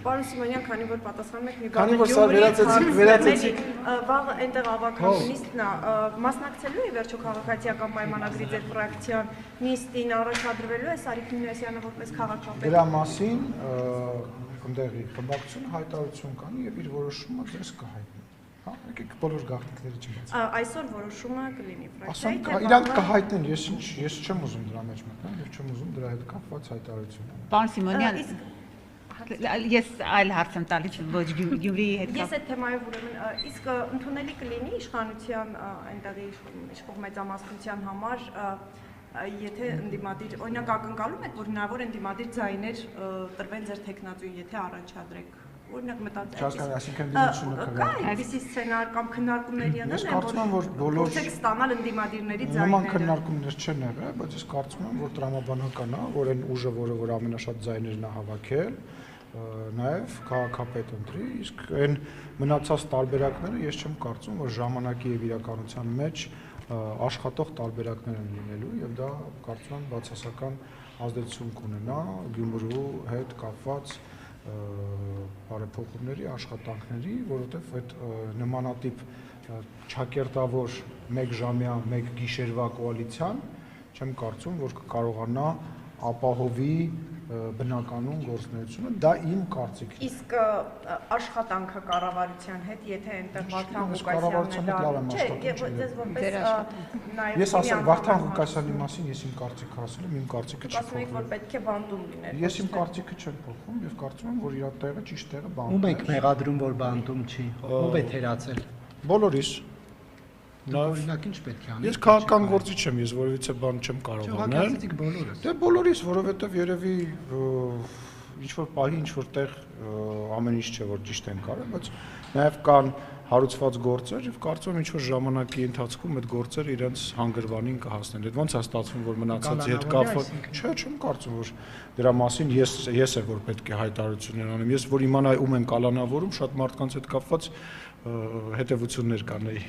Պարոն Սիմոնյան, քանի որ պատասխանում եք մի Քանի որ սա վերացեցիք վաղ այնտեղ ավագան նիստն է, մասնակցելու է վերջո քաղաքացիական պայմանագրի ձեր ֆրակցիան նիստին առաջադրվելու է Սարիկ Նույնասյանը որպես քաղաքապետ։ Դրա մասին ընդդեղի խմբակցությունը հայտարարություն կանի եւ իր որոշումը ձեզ կհայտնի։ Հա, եկեք բոլոր գաղտնիքները չբացենք։ Այսօր որոշումը կլինի ֆրակցիայի թե իրանք կհայտնեն, ես չեմ ուզում դրա մեջ մտնել եւ չեմ ուզում դրա հետ կապված հայտարարություն։ Պարոն Սիմոնյան, ես այլ հարց եմ տալիս ոչ Գյումրիի հետ։ Ես այդ թեմայով ուրեմն իսկ ընդունելի կլինի իշխանության այնտեղի իշխող մեծամասնության համար եթե ընդդիմադիր օրինակ ակնկալում եք որ հնարավոր է ընդդիմադիր ձայներ տրվեն ձեր տեխնատուին եթե առաջադրեք օրինակ մտածեք այսինքն դիմությունը կա այդպիսի սցենար կամ քննարկումներ եղել են ես կարծում եմ որ բոլոր փորձեք ստանալ ընդդիմադիրների ձայները նման քննարկումներ չեն եղել բայց ես կարծում եմ որ տրամաբանական է որ այն ուժը որ ամենաշատ ձայներն է հավաքել նաև քաղաքապետ ընտրի իսկ այն մնացած տարբերակները ես չեմ կարծում որ ժամանակի եւ իրականության մեջ աշխատող տարբերակներ են լինելու եւ դա կարծում եմ բացասական ազդեցություն կունենա Գյումրու հետ կապված բարեփոխումների աշխատանքների, որովհետև այդ նմանատիպ չակերտավոր 1 ժամյա, 1 գիշերվա կոալիցիան չեմ կարծում, որ կկարողանա ապահովի բնականon գործունեությունը, դա իմ կարծիքն է։ Իսկ աշխատանքը կառավարության հետ, եթե այնտեղ Վարդան Ղուկասյանն Ես ասեմ Վարդան Ղուկասյանի մասին ես իմ կարծիքը ասել եմ, իմ կարծիքը չի փոխվում։ Ասում եք, որ պետք է բանտում լիներ։ Ես իմ կարծիքը չեմ փոխում եւ կարծում եմ, որ իր տեղը ճիշտ տեղը բանտում է։ Ում եք մեղադրում, որ բանտում չի։ Ով է թերացել։ Բոլորիս։ Օրինակ ինչ պետք է անենք։ Ես քաղաքական գործիչ եմ, ես որևիցե բան չեմ կարող անել։ Չողակացիք բոլորս։ Դե բոլորիս, որովհետև երևի ինչ որ պահի, ինչ որ տեղ ամեն ինչ չէ որ ճիշտ են կարել, բայց նաև կան հարուցված գործեր եւ կարծում եմ ինչ որ ժամանակի ընթացքում այդ գործերը իրենց հանգրվանին կհասնեն։ Այդ ոնց է ստացվում որ մնացածի հետ կապված։ Չէ, չեմ կարծում որ դրա մասին ես եմ որ պետք է հայտարարություններ անեմ։ Ես որ իմանայի ում են կալանավորում, շատ մարդկանց հետ կապված հետևություններ կանեի։